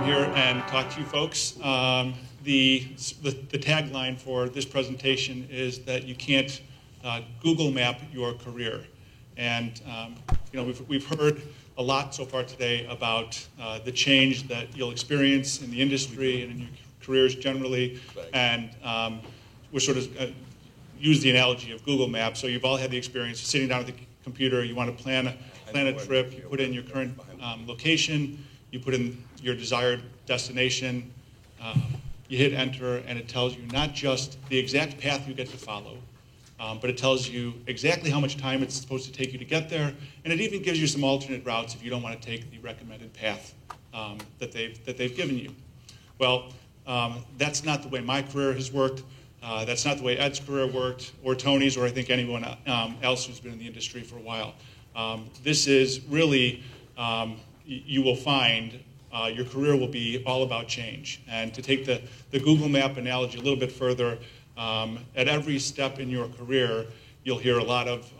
here and talk to you folks. The tagline for this presentation is that you can't Google map your career. And we've heard a lot so far today about the change that you'll experience in the industry and in your careers generally. And we're sort of use the analogy of Google Maps. So you've all had the experience of sitting down at the computer. You want to plan a trip. You put in your current location. You put in your desired destination. You hit enter, and it tells you not just the exact path you get to follow, but it tells you exactly how much time it's supposed to take you to get there, and it even gives you some alternate routes if you don't want to take the recommended path that they've given you. Well, that's not the way my career has worked. That's not the way Ed's career worked, or Tony's, or I think anyone else who's been in the industry for a while. This is really, you will find your career will be all about change. And to take the Google Map analogy a little bit further, at every step in your career, you'll hear a lot of,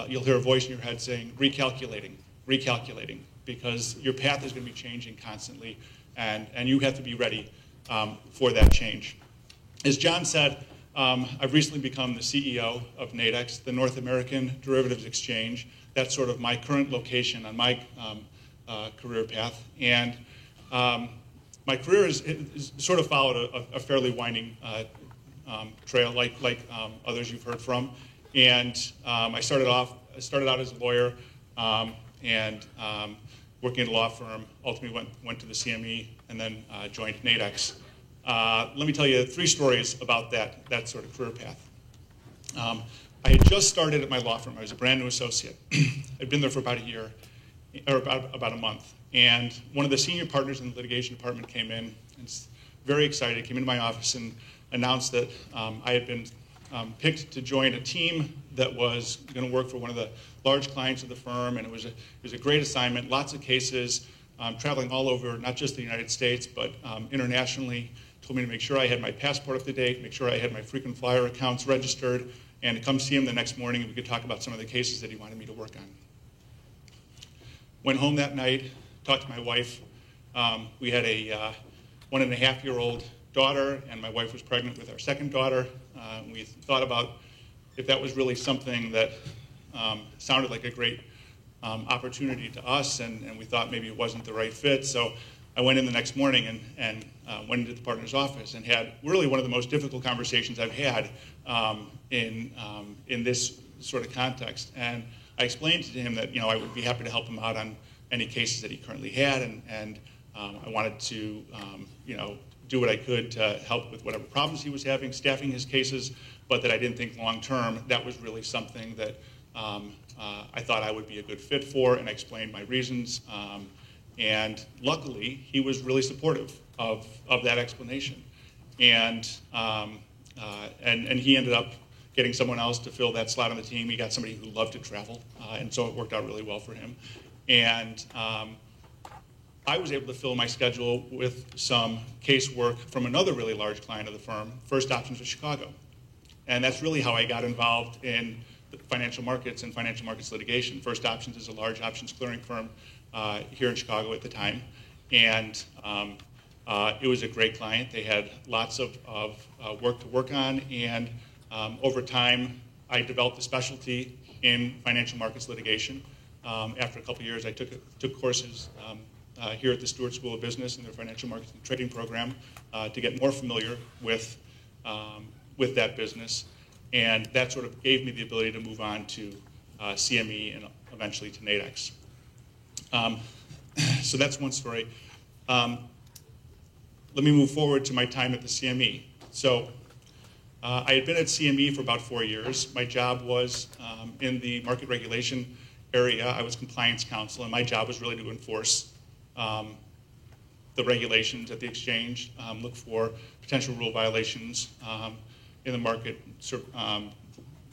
you'll hear a voice in your head saying, recalculating, because your path is going to be changing constantly, and you have to be ready for that change. As John said, I've recently become the CEO of Nadex, the North American Derivatives Exchange. That's sort of my current location on my career path. And my career is sort of followed a fairly winding trail, like others you've heard from. And I started out as a lawyer and working at a law firm. Ultimately went to the CME and then joined Nadex. Let me tell you 3 stories about that sort of career path. I had just started at my law firm. I was a brand new associate. I'd been there for about a year, or about a month. And one of the senior partners in the litigation department came in, and very excited, came into my office and announced that I had been picked to join a team that was going to work for one of the large clients of the firm, and it was a great assignment, lots of cases, traveling all over, not just the United States, but internationally. Told me to make sure I had my passport up to date, make sure I had my frequent flyer accounts registered, and to come see him the next morning, and we could talk about some of the cases that he wanted me to work on. Went home that night, talked to my wife. We had a 1.5-year-old daughter, and my wife was pregnant with our second daughter. We thought about if that was really something that sounded like a great opportunity to us, and we thought maybe it wasn't the right fit. So I went in the next morning and went into the partner's office and had really one of the most difficult conversations I've had in this sort of context. And I explained to him that I would be happy to help him out on any cases that he currently had, and I wanted to do what I could to help with whatever problems he was having, staffing his cases, but that I didn't think long term that was really something that I thought I would be a good fit for, and I explained my reasons. And luckily, he was really supportive of that explanation, and he ended up getting someone else to fill that slot on the team. He got somebody who loved to travel, and so it worked out really well for him. And I was able to fill my schedule with some casework from another really large client of the firm, First Options of Chicago. And that's really how I got involved in the financial markets and financial markets litigation. First Options is a large options clearing firm here in Chicago at the time. And it was a great client. They had lots of work to work on. And over time, I developed a specialty in financial markets litigation. After a couple of years, I took courses here at the Stewart School of Business in their financial markets and trading program to get more familiar with that business. And that sort of gave me the ability to move on to CME and eventually to Nadex. So that's one story. Let me move forward to my time at the CME. So I had been at CME for about 4 years. My job was in the market regulation area. I was compliance counsel, and my job was really to enforce the regulations at the exchange, look for potential rule violations in the market,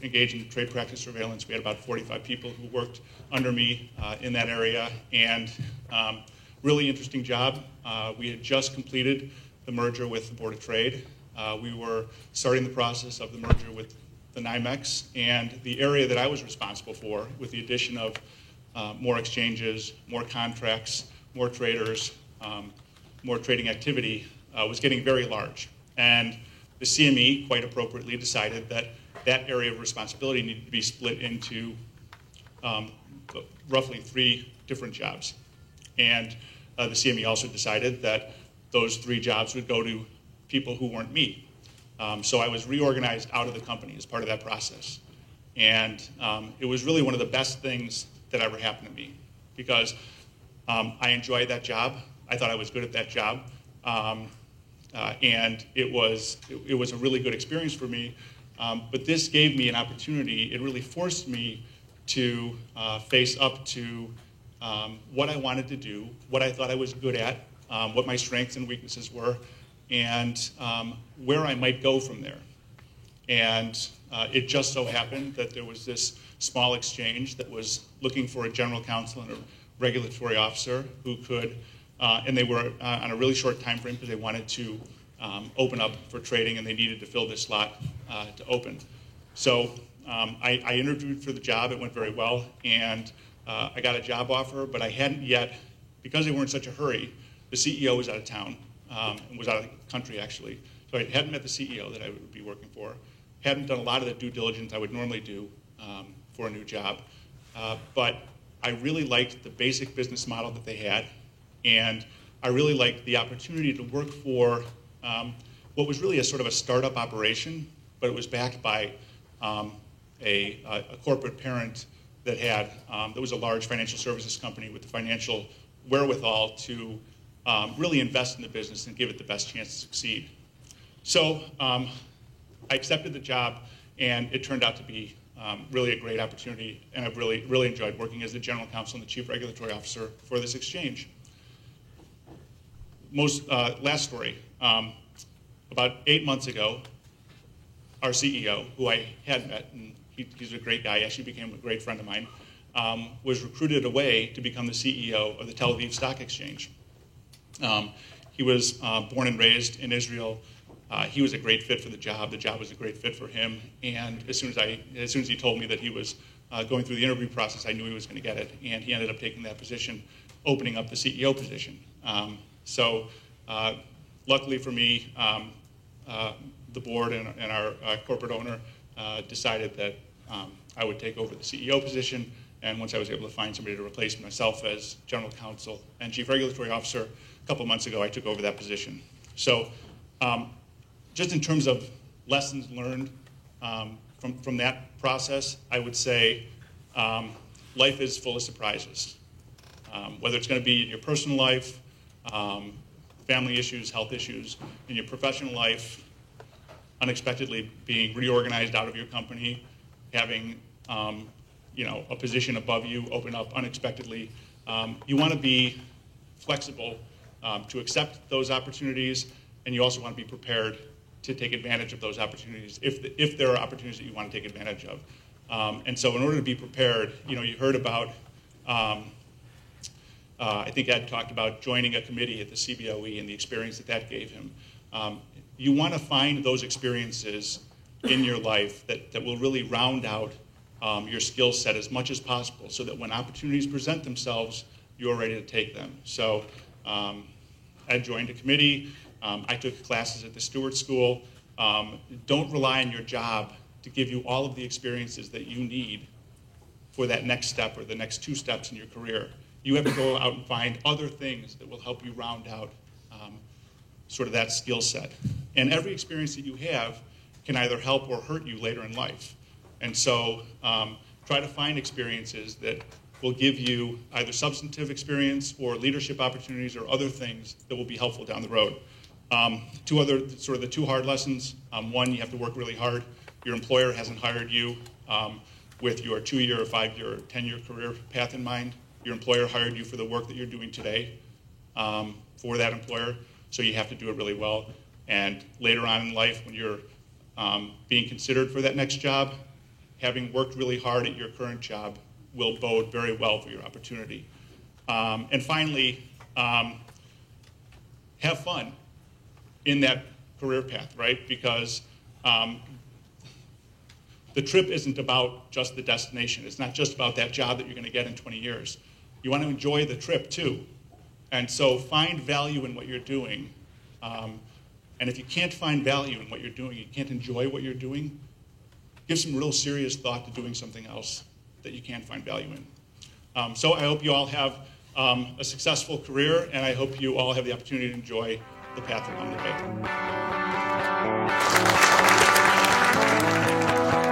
engage in trade practice surveillance. We had about 45 people who worked under me in that area, and really interesting job. We had just completed the merger with the Board of Trade. We were starting the process of the merger with the NYMEX, and the area that I was responsible for, with the addition of more exchanges, more contracts, more traders, more trading activity was getting very large. And the CME, quite appropriately, decided that that area of responsibility needed to be split into roughly 3 different jobs. And the CME also decided that those 3 jobs would go to people who weren't me. So I was reorganized out of the company as part of that process. And it was really one of the best things that ever happened to me, because I enjoyed that job. I thought I was good at that job. And it was a really good experience for me. But this gave me an opportunity. It really forced me to face up to what I wanted to do, what I thought I was good at, what my strengths and weaknesses were, and where I might go from there. And it just so happened that there was this small exchange that was looking for a general counsel and a regulatory officer who could, and they were on a really short time frame because they wanted to open up for trading, and they needed to fill this slot to open. So I interviewed for the job. It went very well, and I got a job offer, but I hadn't yet, because they were in such a hurry. The CEO was out of town, and was out of the country actually. So I hadn't met the CEO that I would be working for. Hadn't done a lot of the due diligence I would normally do for a new job. But I really liked the basic business model that they had, and I really liked the opportunity to work for what was really a sort of a startup operation, but it was backed by a corporate parent that had that was a large financial services company with the financial wherewithal to really invest in the business and give it the best chance to succeed. So I accepted the job, and it turned out to be really a great opportunity, and I've really enjoyed working as the general counsel and the chief regulatory officer for this exchange. Last story. About 8 months ago, our CEO, who I had met, and he's a great guy, actually became a great friend of mine, was recruited away to become the CEO of the Tel Aviv Stock Exchange. He was born and raised in Israel. He was a great fit for the job. The job was a great fit for him. And as soon as he told me that he was going through the interview process, I knew he was going to get it. And he ended up taking that position, opening up the CEO position. So luckily for me, the board and our corporate owner decided that I would take over the CEO position. And once I was able to find somebody to replace myself as general counsel and chief regulatory officer, a couple months ago, I took over that position. So just in terms of lessons learned from that process, I would say life is full of surprises. Whether it's going to be in your personal life, family issues, health issues, in your professional life, unexpectedly being reorganized out of your company, having a position above you open up unexpectedly. You want to be flexible to accept those opportunities, and you also want to be prepared to take advantage of those opportunities if there are opportunities that you want to take advantage of. And so in order to be prepared, you heard about, I think Ed talked about joining a committee at the CBOE and the experience that gave him. You want to find those experiences in your life that will really round out your skill set as much as possible, so that when opportunities present themselves, you're ready to take them. So I joined a committee. I took classes at the Stewart School. Don't rely on your job to give you all of the experiences that you need for that next step or the next 2 steps in your career. You have to go out and find other things that will help you round out sort of that skill set. And every experience that you have can either help or hurt you later in life. And so try to find experiences that will give you either substantive experience or leadership opportunities or other things that will be helpful down the road. 2 other, sort of the 2 hard lessons. One, you have to work really hard. Your employer hasn't hired you with your 2-year or 5-year or 10-year career path in mind. Your employer hired you for the work that you're doing today for that employer, so you have to do it really well. And later on in life, when you're being considered for that next job, having worked really hard at your current job will bode very well for your opportunity. And finally, have fun in that career path, right? Because the trip isn't about just the destination. It's not just about that job that you're going to get in 20 years. You want to enjoy the trip too. And so find value in what you're doing. And if you can't find value in what you're doing, you can't enjoy what you're doing, give some real serious thought to doing something else that you can find value in. So I hope you all have a successful career, and I hope you all have the opportunity to enjoy the path along the way.